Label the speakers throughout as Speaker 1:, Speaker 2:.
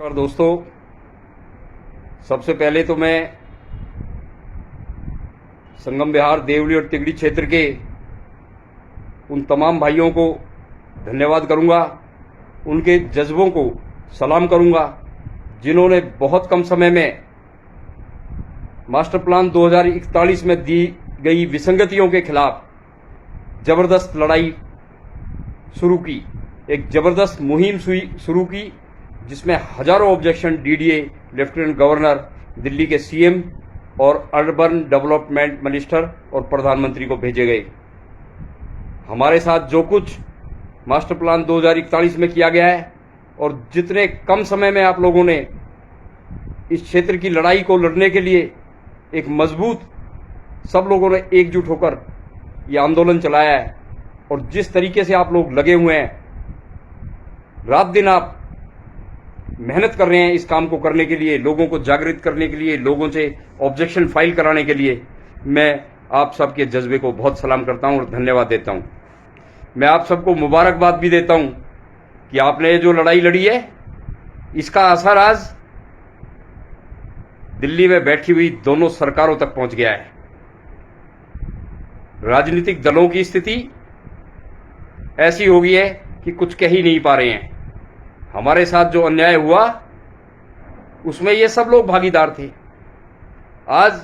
Speaker 1: और दोस्तों, सबसे पहले तो मैं संगम विहार, देवली और तिगड़ी क्षेत्र के उन तमाम भाइयों को धन्यवाद करूंगा, उनके जज्बों को सलाम करूंगा जिन्होंने बहुत कम समय में मास्टर प्लान 2041 में दी गई विसंगतियों के खिलाफ जबरदस्त लड़ाई शुरू की, एक जबरदस्त मुहिम शुरू की जिसमें हजारों objection DDA, lieutenant governor, Delhi के सीएम और अर्बन डेवलपमेंट मिनिस्टर और प्रधानमंत्री को भेजे गए। हमारे साथ जो कुछ मास्टर प्लान 2041 में किया गया है और जितने कम समय में आप लोगों ने इस क्षेत्र की लड़ाई को लड़ने के लिए एक मजबूत, सब लोगों ने एकजुट होकर ये आंदोलन चलाया है और जिस तरीके से आप लोग लगे हुए हैं, रात दिन आप मेहनत कर रहे हैं इस काम को करने के लिए, लोगों को जागृत करने के लिए, लोगों से ऑब्जेक्शन फाइल कराने के लिए, मैं आप सबके जज्बे को बहुत सलाम करता हूं और धन्यवाद देता हूं। मैं आप सबको मुबारकबाद भी देता हूं कि आपने ये जो लड़ाई लड़ी है इसका असर आज दिल्ली में बैठी हुई दोनों सरकारों तक पहुंच गया है। राजनीतिक दलों की स्थिति ऐसी हो गई है कि कुछ कह ही नहीं पा रहे हैं। हमारे साथ जो अन्याय हुआ उसमें ये सब लोग भागीदार थे। आज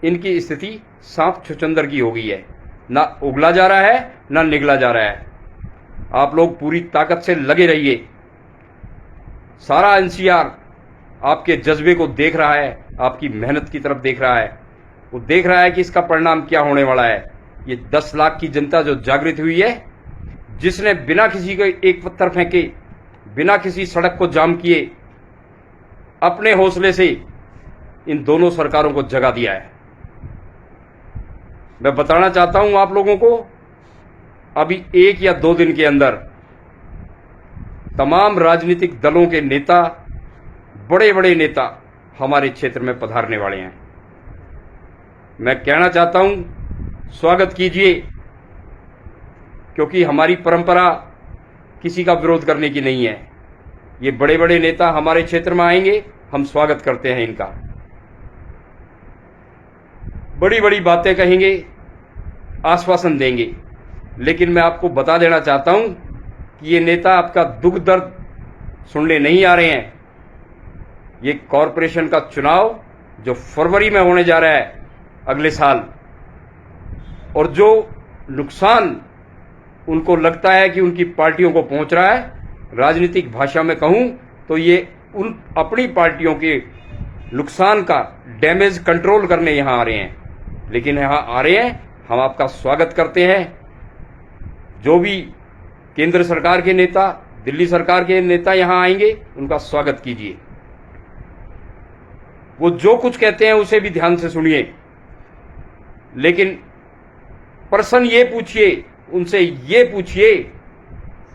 Speaker 1: इनकी स्थिति सांप छुचंदर की हो गई है, ना उगला जा रहा है ना निगला जा रहा है। आप लोग पूरी ताकत से लगे रहिए। सारा एनसीआर आपके जज्बे को देख रहा है, आपकी मेहनत की तरफ देख रहा है। वो देख रहा है कि इसका परिणाम क्या होने वाला है। ये 10 लाख की जनता जो जागृत हुई है, जिसने बिना किसी को एक पत्थर फेंके, बिना किसी सड़क को जाम किए, अपने हौसले से इन दोनों सरकारों को जगा दिया है। मैं बताना चाहता हूं आप लोगों को, अभी 1 या 2 दिन के अंदर तमाम राजनीतिक दलों के नेता, बड़े बड़े नेता हमारे क्षेत्र में पधारने वाले हैं। मैं कहना चाहता हूं, स्वागत कीजिए, क्योंकि हमारी परंपरा किसी का विरोध करने की नहीं है। ये बड़े बड़े नेता हमारे क्षेत्र में आएंगे, हम स्वागत करते हैं इनका। बड़ी बड़ी बातें कहेंगे, आश्वासन देंगे, लेकिन मैं आपको बता देना चाहता हूं कि ये नेता आपका दुख दर्द सुनने नहीं आ रहे हैं। ये कॉरपोरेशन का चुनाव जो फरवरी में होने जा रहा है अगले साल, और जो नुकसान उनको लगता है कि उनकी पार्टियों को पहुंच रहा है, राजनीतिक भाषा में कहूं तो ये उन अपनी पार्टियों के नुकसान का डैमेज कंट्रोल करने यहां आ रहे हैं। लेकिन यहां आ रहे हैं, हम आपका स्वागत करते हैं। जो भी केंद्र सरकार के नेता, दिल्ली सरकार के नेता यहां आएंगे, उनका स्वागत कीजिए। वो जो कुछ कहते हैं उसे भी ध्यान से सुनिए, लेकिन प्रश्न ये पूछिए, उनसे ये पूछिए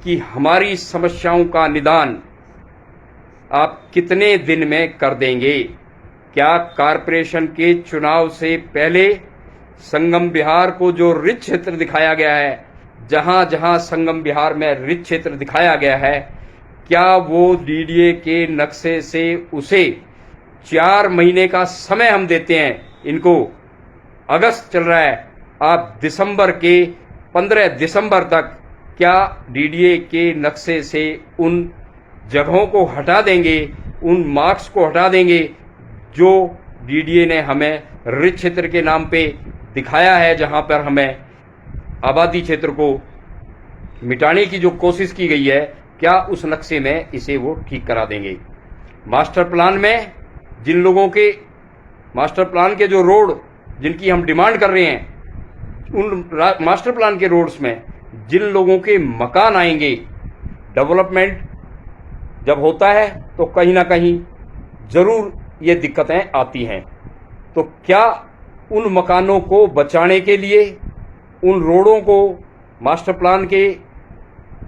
Speaker 1: कि हमारी समस्याओं का निदान आप कितने दिन में कर देंगे। क्या कॉरपोरेशन के चुनाव से पहले संगम विहार को जो रिच क्षेत्र दिखाया गया है, जहां जहां संगम विहार में रिच क्षेत्र दिखाया गया है, क्या वो डीडीए के नक्शे से उसे 4 महीने का समय हम देते हैं इनको। अगस्त चल रहा है, आप दिसंबर के 15 दिसंबर तक क्या डीडीए के नक्शे से उन जगहों को हटा देंगे, उन मार्क्स को हटा देंगे जो डीडीए ने हमें रिच क्षेत्र के नाम पे दिखाया है, जहां पर हमें आबादी क्षेत्र को मिटाने की जो कोशिश की गई है, क्या उस नक्शे में इसे वो ठीक करा देंगे। मास्टर प्लान में जिन लोगों के, मास्टर प्लान के जो रोड जिनकी हम डिमांड कर रहे हैं, उन मास्टर प्लान के रोड्स में जिन लोगों के मकान आएंगे, डेवलपमेंट जब होता है तो कहीं ना कहीं जरूर ये दिक्कतें आती हैं। तो क्या उन मकानों को बचाने के लिए उन रोडों को मास्टर प्लान के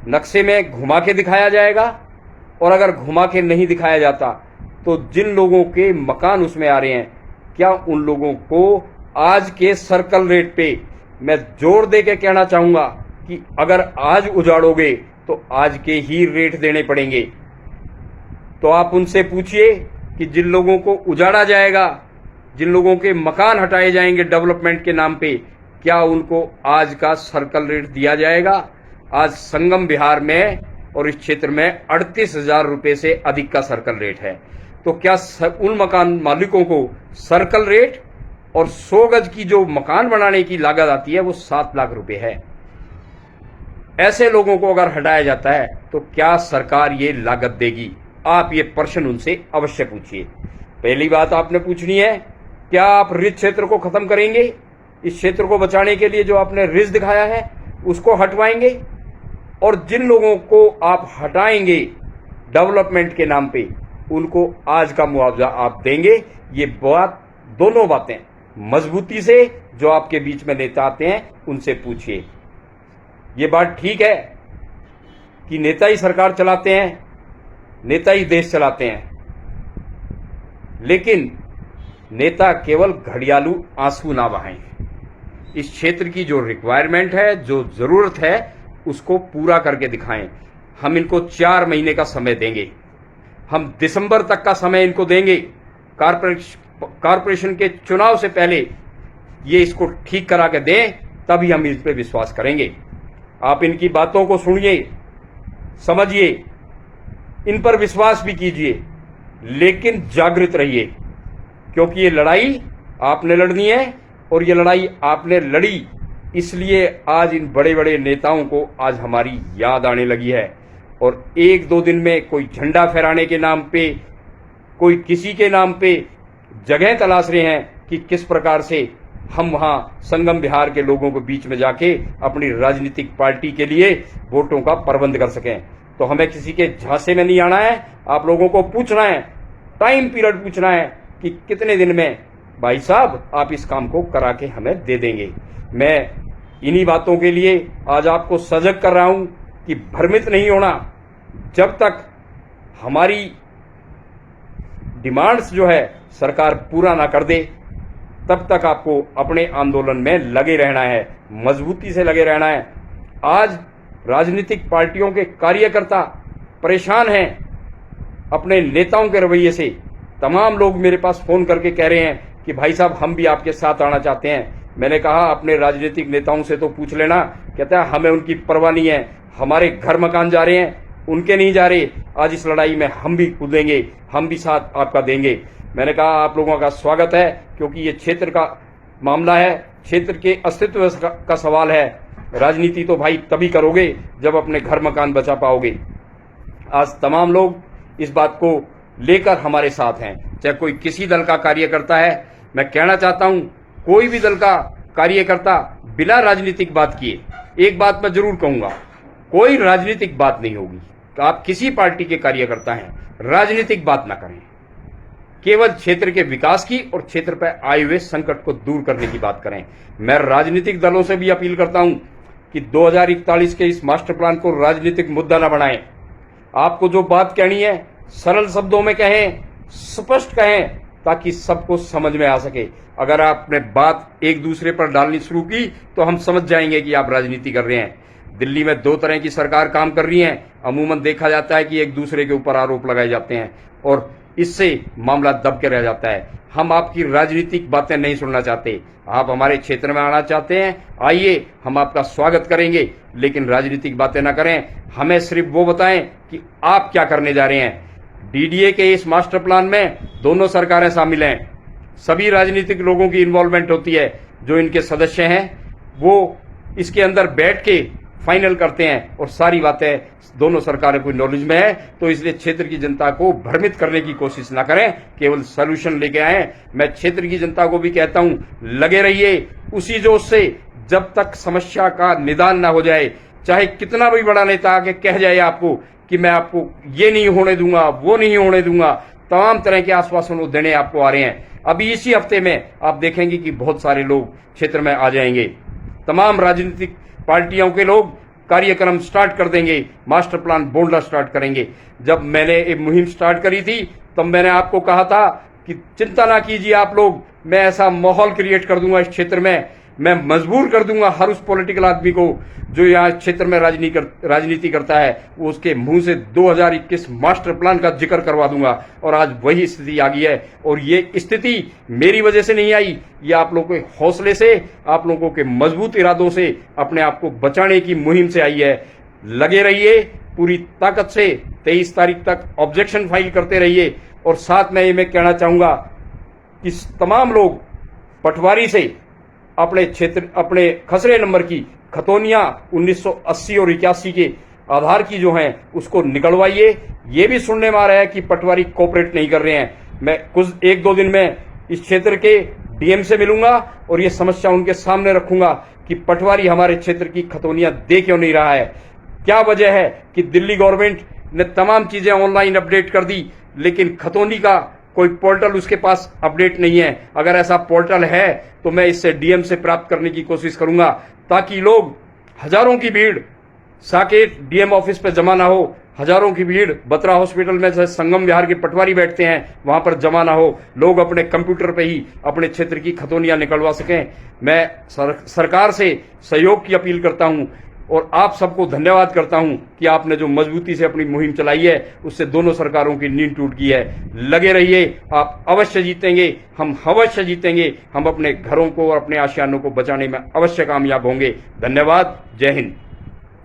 Speaker 1: नक्शे में घुमा के दिखाया जाएगा? और अगर घुमा के नहीं दिखाया जाता तो जिन लोगों के मकान उसमें आ रहे हैं, क्या उन लोगों को आज के सर्कल रेट पे, मैं जोर दे के कहना चाहूंगा कि अगर आज उजाड़ोगे तो आज के ही रेट देने पड़ेंगे। तो आप उनसे पूछिए कि जिन लोगों को उजाड़ा जाएगा, जिन लोगों के मकान हटाए जाएंगे डेवलपमेंट के नाम पे, क्या उनको आज का सर्कल रेट दिया जाएगा? आज संगम बिहार में और इस क्षेत्र में 38,000 रुपए से अधिक का सर्कल रेट है। तो क्या उन मकान मालिकों को सर्कल रेट और 100 गज की जो मकान बनाने की लागत आती है वो 7 लाख रुपए है। ऐसे लोगों को अगर हटाया जाता है तो क्या सरकार ये लागत देगी? आप ये प्रश्न उनसे अवश्य पूछिए। पहली बात आपने पूछनी है, क्या आप रिज क्षेत्र को खत्म करेंगे? इस क्षेत्र को बचाने के लिए जो आपने रिज दिखाया है उसको हटवाएंगे? और जिन लोगों को आप हटाएंगे डेवलपमेंट के नाम पे, उनको आज का मुआवजा आप देंगे? ये बात, दोनों बातें मजबूती से जो आपके बीच में नेता आते हैं उनसे पूछिए। ये बात ठीक है कि नेता ही सरकार चलाते हैं, नेता ही देश चलाते हैं, लेकिन नेता केवल घड़ियालू आंसू ना बहाएं। इस क्षेत्र की जो रिक्वायरमेंट है, जो जरूरत है, उसको पूरा करके दिखाएं। हम इनको 4 महीने का समय देंगे, हम दिसंबर तक का समय इनको देंगे। कारपोरेशन के चुनाव से पहले ये इसको ठीक करा के दें, तभी हम इस पे विश्वास करेंगे। आप इनकी बातों को सुनिए, समझिए, इन पर विश्वास भी कीजिए, लेकिन जागृत रहिए, क्योंकि ये लड़ाई आपने लड़नी है और ये लड़ाई आपने लड़ी, इसलिए आज इन बड़े बड़े नेताओं को आज हमारी याद आने लगी है। और 1-2 दिन में कोई झंडा फहराने के नाम पे, कोई किसी के नाम पे जगह तलाश रहे हैं कि किस प्रकार से हम वहां संगम बिहार के लोगों के बीच में जाके अपनी राजनीतिक पार्टी के लिए वोटों का प्रबंध कर सकें। तो हमें किसी के झांसे में नहीं आना है, आप लोगों को पूछना है, टाइम पीरियड पूछना है कि कितने दिन में भाई साहब आप इस काम को करा के हमें दे देंगे। मैं इन्हीं बातों के लिए आज आपको सजग कर रहा हूं कि भ्रमित नहीं होना। जब तक हमारी डिमांड्स जो है सरकार पूरा ना कर दे, तब तक आपको अपने आंदोलन में लगे रहना है, मजबूती से लगे रहना है। आज राजनीतिक पार्टियों के कार्यकर्ता परेशान हैं अपने नेताओं के रवैये से। तमाम लोग मेरे पास फोन करके कह रहे हैं कि भाई साहब हम भी आपके साथ आना चाहते हैं। मैंने कहा अपने राजनीतिक नेताओं से तो पूछ लेना। कहता है हमें उनकी परवाह नहीं है, हमारे घर मकान जा रहे हैं, उनके नहीं जा रहे। आज इस लड़ाई में हम भी कूदेंगे, हम भी साथ आपका देंगे। मैंने कहा आप लोगों का स्वागत है, क्योंकि ये क्षेत्र का मामला है, क्षेत्र के अस्तित्व का सवाल है। राजनीति तो भाई तभी करोगे जब अपने घर मकान बचा पाओगे। आज तमाम लोग इस बात को लेकर हमारे साथ हैं, चाहे कोई किसी दल का कार्यकर्ता है। मैं कहना चाहता हूं, कोई भी दल का कार्यकर्ता बिना राजनीतिक बात किए, एक बात मैं जरूर कहूंगा, कोई राजनीतिक बात नहीं होगी। आप किसी पार्टी के कार्यकर्ता हैं, राजनीतिक बात ना करें, केवल क्षेत्र के विकास की और क्षेत्र पर आए हुए संकट को दूर करने की बात करें। मैं राजनीतिक दलों से भी अपील करता हूं कि 2041 के इस मास्टर प्लान को राजनीतिक मुद्दा न बनाएं। आपको जो बात कहनी है सरल शब्दों में कहें, स्पष्ट कहें, ताकि सबको समझ में आ सके। अगर आपने बात एक दूसरे पर डालनी शुरू की तो हम समझ जाएंगे कि आप राजनीति कर रहे हैं। दिल्ली में 2 तरह की सरकार काम कर रही है। अमूमन देखा जाता है कि एक दूसरे के ऊपर आरोप लगाए जाते हैं और इससे मामला दब के रह जाता है। हम आपकी राजनीतिक बातें नहीं सुनना चाहते। आप हमारे क्षेत्र में आना चाहते हैं, आइए, हम आपका स्वागत करेंगे, लेकिन राजनीतिक बातें ना करें। हमें सिर्फ वो बताएं कि आप क्या करने जा रहे हैं। डीडीए के इस मास्टर प्लान में दोनों सरकारें शामिल हैं, सभी राजनीतिक लोगों की इन्वॉल्वमेंट होती है। जो इनके सदस्य हैं वो इसके अंदर बैठ के फाइनल करते हैं और सारी बातें दोनों सरकारों को नॉलेज में है। तो इसलिए क्षेत्र की जनता को भ्रमित करने की कोशिश ना करें, केवल सॉल्यूशन लेके आए। मैं क्षेत्र की जनता को भी कहता हूं, लगे रहिए उसी जोश से जब तक समस्या का निदान ना हो जाए। चाहे कितना भी बड़ा नेता आके कह जाए आपको कि मैं आपको ये नहीं होने दूंगा, वो नहीं होने दूंगा, तमाम तरह के आश्वासन वो देने आपको आ रहे हैं। अभी इसी हफ्ते में आप देखेंगे कि बहुत सारे लोग क्षेत्र में आ जाएंगे। तमाम राजनीतिक पार्टियों के लोग कार्यक्रम स्टार्ट कर देंगे, मास्टर प्लान बोलना स्टार्ट करेंगे। जब मैंने एक मुहिम स्टार्ट करी थी तब मैंने आपको कहा था कि चिंता ना कीजिए आप लोग, मैं ऐसा माहौल क्रिएट कर दूंगा इस क्षेत्र में मैं मजबूर कर दूंगा हर उस पॉलिटिकल आदमी को जो यहाँ क्षेत्र में राजनीति करता है, वो उसके मुंह से 2021 मास्टर प्लान का जिक्र करवा दूंगा। और आज वही स्थिति आ गई है, और ये स्थिति मेरी वजह से नहीं आई, ये आप लोगों के हौसले से, आप लोगों के मजबूत इरादों से, अपने आप को बचाने की मुहिम से आई है। लगे रहिए पूरी ताकत से, 23 तारीख तक ऑब्जेक्शन फाइल करते रहिए। और साथ में ये मैं कहना चाहूंगा कि तमाम लोग पटवारी से अपने क्षेत्र, अपने खसरे नंबर की खतौनियां 1980 और 81 के आधार की जो हैं उसको निकलवाइए। ये भी सुनने में आ रहा है कि पटवारी कोऑपरेट नहीं कर रहे हैं। मैं कुछ 1-2 दिन में इस क्षेत्र के डीएम से मिलूंगा और ये समस्या उनके सामने रखूंगा कि पटवारी हमारे क्षेत्र की खतौनियां दे क्यों नहीं रहा है। क्या वजह है कि दिल्ली गवर्नमेंट ने तमाम चीजें ऑनलाइन अपडेट कर दी, लेकिन खतौनी का कोई पोर्टल उसके पास अपडेट नहीं है। अगर ऐसा पोर्टल है तो मैं इससे डीएम से प्राप्त करने की कोशिश करूंगा, ताकि लोग, हजारों की भीड़ साकेत डीएम ऑफिस पे जमा ना हो, हजारों की भीड़ बत्रा हॉस्पिटल में जैसे संगम विहार के पटवारी बैठते हैं वहां पर जमा ना हो, लोग अपने कंप्यूटर पे ही अपने क्षेत्र की खतौनियां निकलवा सकें। मैं सरकार से सहयोग की अपील करता हूं और आप सबको धन्यवाद करता हूं कि आपने जो मजबूती से अपनी मुहिम चलाई है उससे दोनों सरकारों की नींद टूट गई है। लगे रहिए, आप अवश्य जीतेंगे, हम अवश्य जीतेंगे, हम अपने घरों को और अपने आशियानों को बचाने में अवश्य कामयाब होंगे। धन्यवाद। जय हिंद।